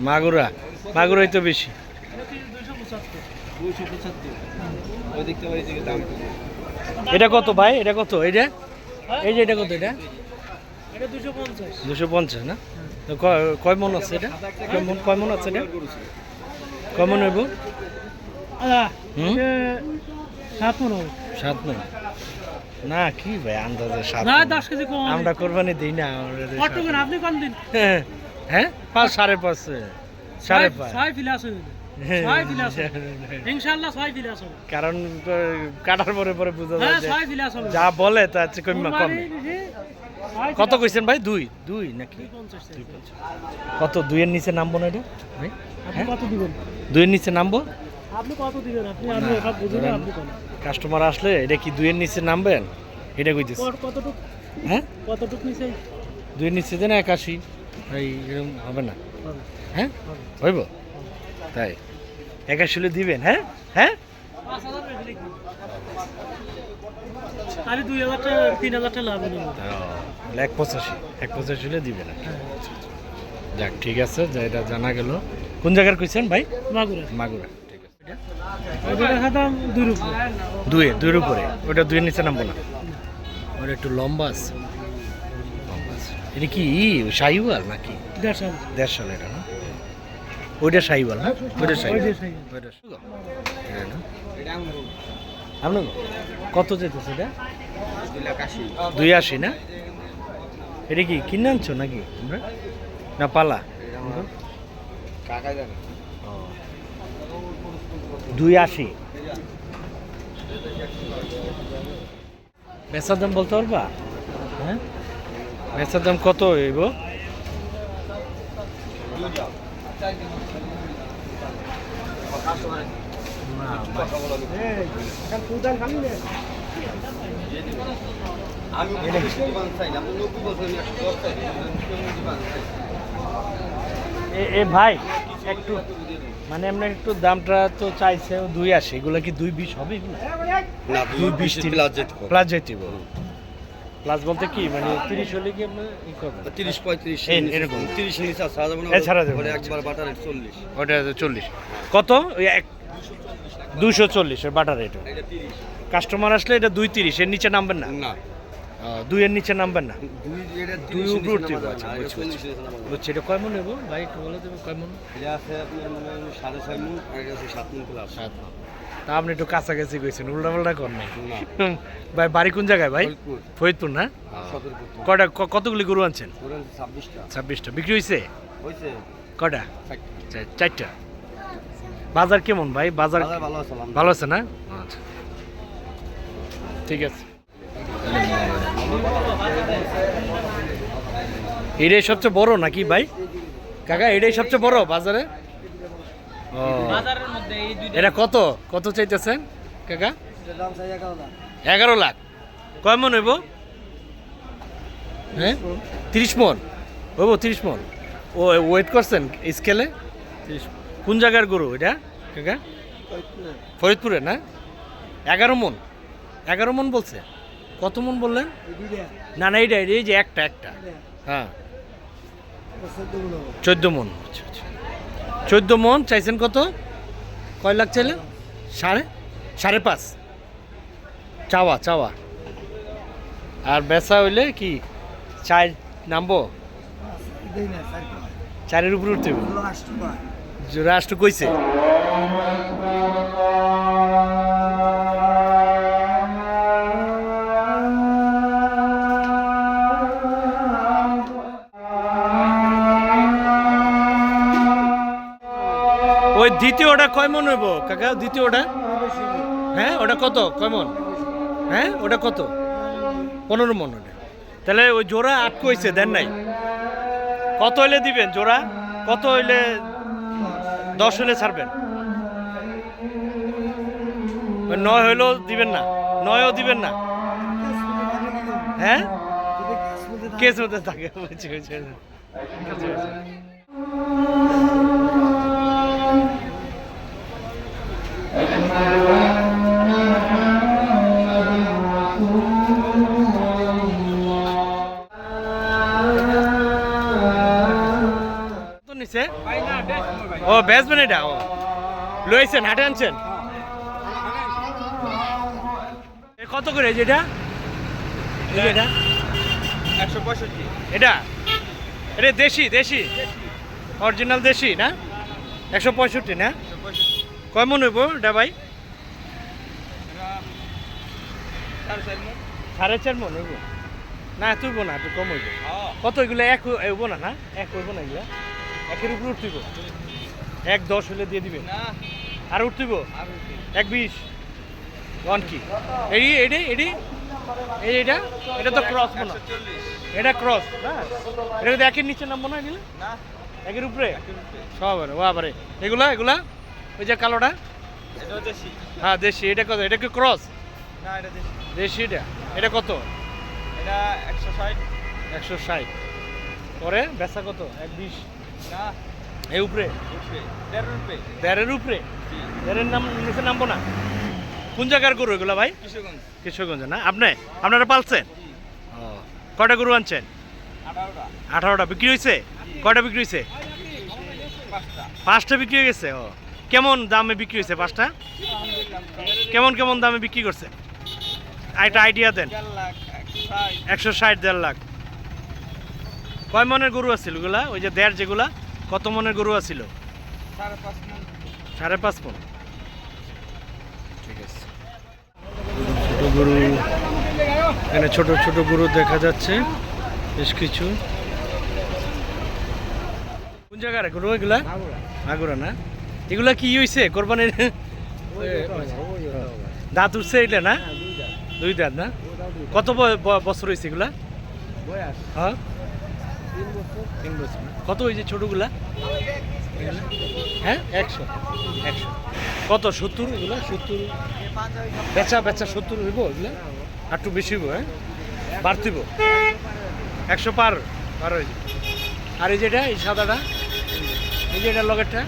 মাগুরা, মাগুরাই তো বেশি। এটা কত ভাই? এটা কত? এইটা এই যে এটা কত? এটা 250 না? তো কয় মন আছে এটা? কয় মন আছে এটা? কয় মন হইব? 7 মন। 7 মন না কি ভাই আন্দাজে 7 না মণ। 10 কেজি কম। আমরা কোরবানি দিই না। কত কোন আপনি কোন দিন? হ্যাঁ 5 5.5 5.5 6 ফিলাস হইবে। 6 ফিলাস। ইনশাআল্লাহ 6 ফিলাস হবে। কারণ কাটার পরে পরে বুঝা যায় হ্যাঁ যে 6 ফিলাস হবে। যা বলে তা হচ্ছে কম। কত কইছেন ভাই? 2 নাকি? 2.50 কত? 2 এর নিচে নামবো না এটা ভাই? আপনি কত দিবেন? 2 এর নিচে নামবো? আপনি কত দিবেন? আপনি আমি সব বুঝি না আপনি কোন। কাস্টমার আসলে এটা কি 2 এর নিচে নামবেন? এটা কইতেছি। কতটুক? হ্যাঁ কতটুক নিচে? 2 এর নিচে দেন 81 ভাই এরকম হবে না? হ্যাঁ হইব তাই 81 দিবেন? হ্যাঁ হ্যাঁ 5000 বেশি লিখি। আমি 2000 টাকা 3000 টাকা লাভ নিব। 185 দিবেন না? যাক ঠিক আছে, যা এটা জানা গেল। কোন জায়গার কইছেন ভাই? মাগুরা। মাগুরা, ঠিক আছে। এটা খাতাম 2 রুপি। 2 উপরে ওটা 2 এর নিচে নামবো না? ওটা একটু লম্বা আছে। এটা কি শাহিওয়াল নাকি? 1.5 সাল এটা না? ওইটা শাহিওয়াল না? ওইটা শাহিওয়াল। আপনার কত যেতেছে এটা? 280 না? এটা কি কিনে আনছো নাকি আমরা না পালা? 280 বেচার দাম বলতে পারবা? হ্যাঁ বেচার দাম কত হইব? এ ভাই একটু মানে আমরা একটু দামটা তো চাইছে 280, এগুলো কি 220 হবে? এগুলো না 220 প্লাস যেতে প্লাস বলতে কি মানে 30 হলে কি আমরা ই করব? 30 35 এরকম 30 নিচে ছাড়া যাবে না। ছাড়া যাবে ওটা একবার বাটার 40। ওটা 40 কত? ওই 240 এর বাটার রেট। এটা 30। কাস্টমার আসলে এটা 230 এর নিচে নামবেন না? না 2 এর নিচে নামবেন না? 2 এটা 2 30 উপরে উঠতে হবে। আচ্ছা এটা 40 বুঝছি। এটা কয় মন নেব ভাই একটু বলে দেবেন কয় মন? এটা আছে আপনার মানে 6.5 মণ আর এটা আছে 7 মণ প্লাস। তা আপনি একটু কাছাকাছি কইছেন, উল্টা পাল্টা কর নাই। না ভাই বাড়ি কোন জায়গায় ভাই? ফরিদপুর। ফরিদপুর না? সদরপুর। কয়টা কতগুলি গরু আনছেন? ওরা 26টা 26টা বিক্রি হয়েছে? হইছে কয়টা? 4টা। 4টা। বাজার কেমন ভাই? বাজার বাজার ভালো আছে আলহামদুলিল্লাহ। ভালো আছে না? আচ্ছা ঠিক আছে। এটাই সবচেয়ে বড় নাকি ভাই কাকা? এটাই সবচেয়ে বড় বাজারে? ও বাজারের মধ্যে এই দুইটা এটা কত কত চাইতেছেন কাকা? এটার দাম চাই 11 লাখ। 11 লাখ। কয় মন হইব? হ্যাঁ 30 মন হইব। 30 মন। ও ওয়েট করছেন স্কেলে? 30। কোন জায়গার গরু এটা কাকা? ফরিদপুরে না? 11 মন। 11 মন বলছে? কত মন বললেন? না না এইটা এই যে একটা হ্যাঁ 14 মন। আচ্ছা আচ্ছা 14 মন চাইছেন কত? কয় লাখ চাইলেন? 5.5 চাওয়া আর বেচা হইলে কি 4 নামবো? 4-এর উপরে উঠতে হবে? রাষ্ট্র কইছে ওই দ্বিতীয়টা কয় মন হইব কাকা? দ্বিতীয়টা হ্যাঁ ওটা কত কয় মন? হ্যাঁ ওটা কত? 15 মন। ওটা তাহলে ওই জোড়া 8 কইছে দেন নাই? কত হইলে দিবেন জোড়া? কত হইলে 10 হইলে ছাড়বেন? 9 হইলেও দিবেন না? 9ও দিবেন না? হ্যাঁ কেস মধ্যে থাকে। বুঝছি বুঝছি। নিচে ও বেচবেন এটা ও লইছেন হাটে আনছেন এ কত করে যেটা এটা 165 এটা এটা দেশি দেশি অরিজিনাল দেশি না 165 না কয় মন হইব এটা ভাই 4.5 মন হইব না তুইব না একটু কম হইব কত এগুলো এক হইব না না এক হইব না এগুলো একের উপরে উঠতিব 1.10 হলে দিয়ে দিবে আর উঠতিব 1.20 ওয়ান কি এই এডি এডি এই এটা এটা তো ক্রস মনে হয়। এটা ক্রস না এটা কিন্তু একের নিচে নামবো না এগুলো না একের উপরে সব বাবারে এগুলা এগুলা ওই যে কালোটা এটা দেশি হ্যাঁ দেশি এটা কত এটা কি ক্রস না এটা দেশি দেশি এটা এটা কত এটা 160 160 পরে বেচা কত 1.20 না এই উপরে রুপে 1.5 রুপে দেড়ের উপরে দেড়ের নাম নিচে নামবো না কোন জায়গার গরু এগুলা ভাই কিশোরগঞ্জ কিশোরগঞ্জ না আপনারা পালছেন ও কয়টা গরু আনছেন 18টা 18টা বিক্রি হয়েছে কয়টা বিক্রি হয়েছে 5টা 5টা বিক্রি হয়ে গেছে ও কেমন দামে বিক্রি হয়েছে 5টা কেমন কেমন দামে বিক্রি করছে একটা আইডিয়া দেন 4 লাখ 160 160 1.5 লাখ কয় মনের গরু আছিল ওগুলা ওই যে দেড় যেগুলা কত মনের গরু আছিল 5.5 মণ 5.5 মন ঠিক আছে ছোট গরু এখানে ছোট ছোট গরু দেখা যাচ্ছে বেশ কিছু কোন জায়গার গরু এগুলা মাগুরা না এগুলা কি হয়েছে কোরবানির দাঁত উঠছে এটা না 2 দাঁত না কত বছর হয়েছে এগুলা হ্যাঁ 3 বছর না? কত হয়েছে ছোটগুলা হ্যাঁ 100 কত 70 এগুলা 70 বেচা বেচা 70 হইব এগুলা আর একটু বেশি হইব হ্যাঁ বাড়তিব 100 পার হয়ে যাবে আর এই যেটা এই সাদাটা এই যে এটা লগেরটা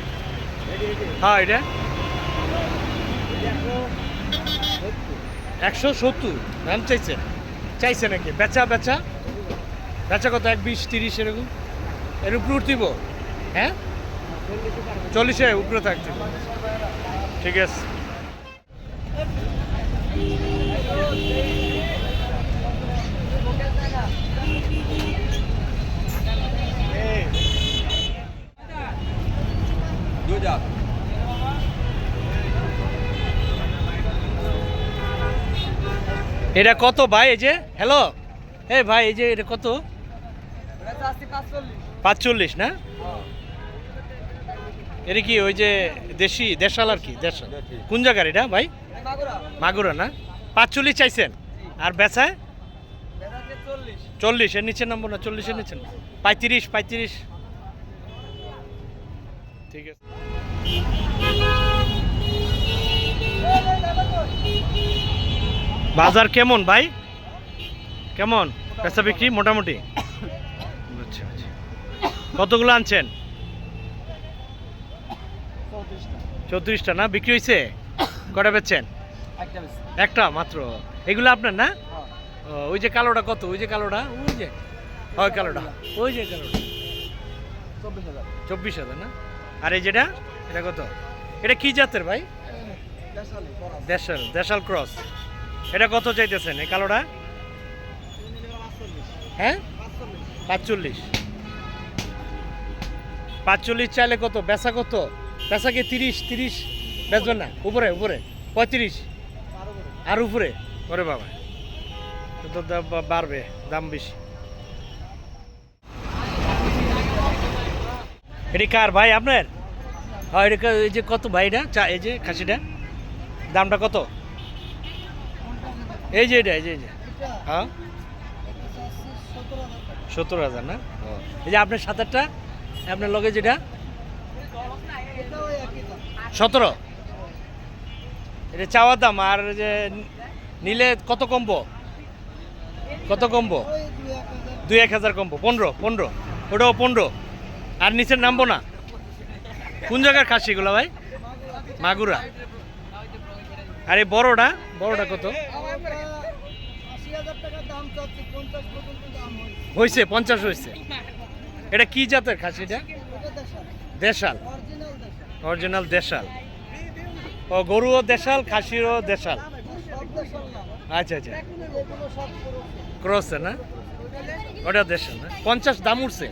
হ্যাঁ এটা 170 দাম চাইছে নাকি বেচা বেচা বেচা কত 1.20 30 এরকম এর উপরে উঠতিব হ্যাঁ 40-এ উপরে থাকতে ঠিক আছে এটা কত ভাই এই যে হ্যালো এই ভাই এই যে এটা কত 45 না এটা কি ওই যে দেশি দেশাল আর কি দেশাল কোন জায়গার এটা ভাই মাগুরা না 45 চাইছেন আর বেচায় 40 এর নিচে নামবো না 40 এর নিচে 35 ঠিক আছে বাজার কেমন ভাই কেমন বেচা বিক্রি মোটামুটি আচ্ছা আচ্ছা কতগুলো আনছেন 34টা না বিক্রি হয়েছে কটা বেচছেন একটা মাত্র এগুলো আপনার না ও, ওই যে কালোটা কত ওই যে কালোটা ওই যে ওই কালোটা ওই যে কালোটা 24,000 না আর এই যেটা এটা কত এটা কি জাতের ভাই দেশাল ক্রস এটা কত চাইতেছেন এই কালোটা হ্যাঁ 45 চাইলে কত বেচা কত বেচা কি 30 বেচবেন না উপরে 35 আর উপরে ওরে বাবা তো বাড়বে দাম বেশি এটি কার ভাই আপনার হ্যাঁ এটা এই যে কত ভাই এটা এই যে খাসিটা দামটা কত এই যে এটা এই যে হ্যাঁ 17,000 না এই যে আপনার 7-8টা আপনার লগে যেটা 17 এটা চাওয়ার দাম আর যে নিলে কত কমবো 2-1,000 কমবো 15 ওটাও 15 আর নিচে নামবো না কোন জায়গার খাসি এগুলো ভাই মাগুরা আর এই বড়টা কত হয়েছে 50 হয়েছে এটা কি জাতের খাসিটা দেশাল, অরিজিনাল দেশাল। ও গরুও দেশাল, খাসিরও দেশাল। আচ্ছা আচ্ছা, ক্রসে না, ওটা দেশাল না। 50 দাম উঠছে।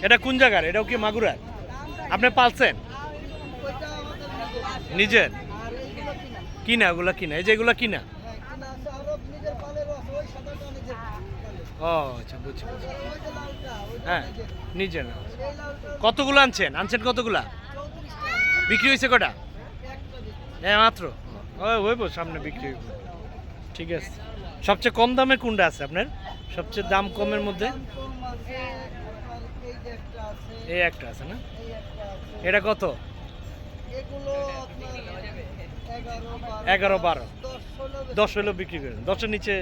এটা কোন জায়গার? এটাও কি মাগুরার? আপনি পালছেন নিজের? কিনা? ওগুলা কিনা? এই যে এগুলা কিনা? ও আচ্ছা, বুঝছি বুঝছি। হ্যাঁ নিজের। কতগুলো আনছেন? কতগুলা? বিক্রি হয়েছে কটা? হ্যাঁ মাত্র। হইব, সামনে বিক্রি হইব। ঠিক আছে। সবচেয়ে কম দামে কোনটা আছে আপনার? সবচেয়ে দাম কমের মধ্যে এই একটা আছে না? এটা কত? 11, 12, 10 হলো বিক্রি করেন। 10-এর নিচে?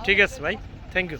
ঠিক আছে ভাই, থ্যাংক ইউ।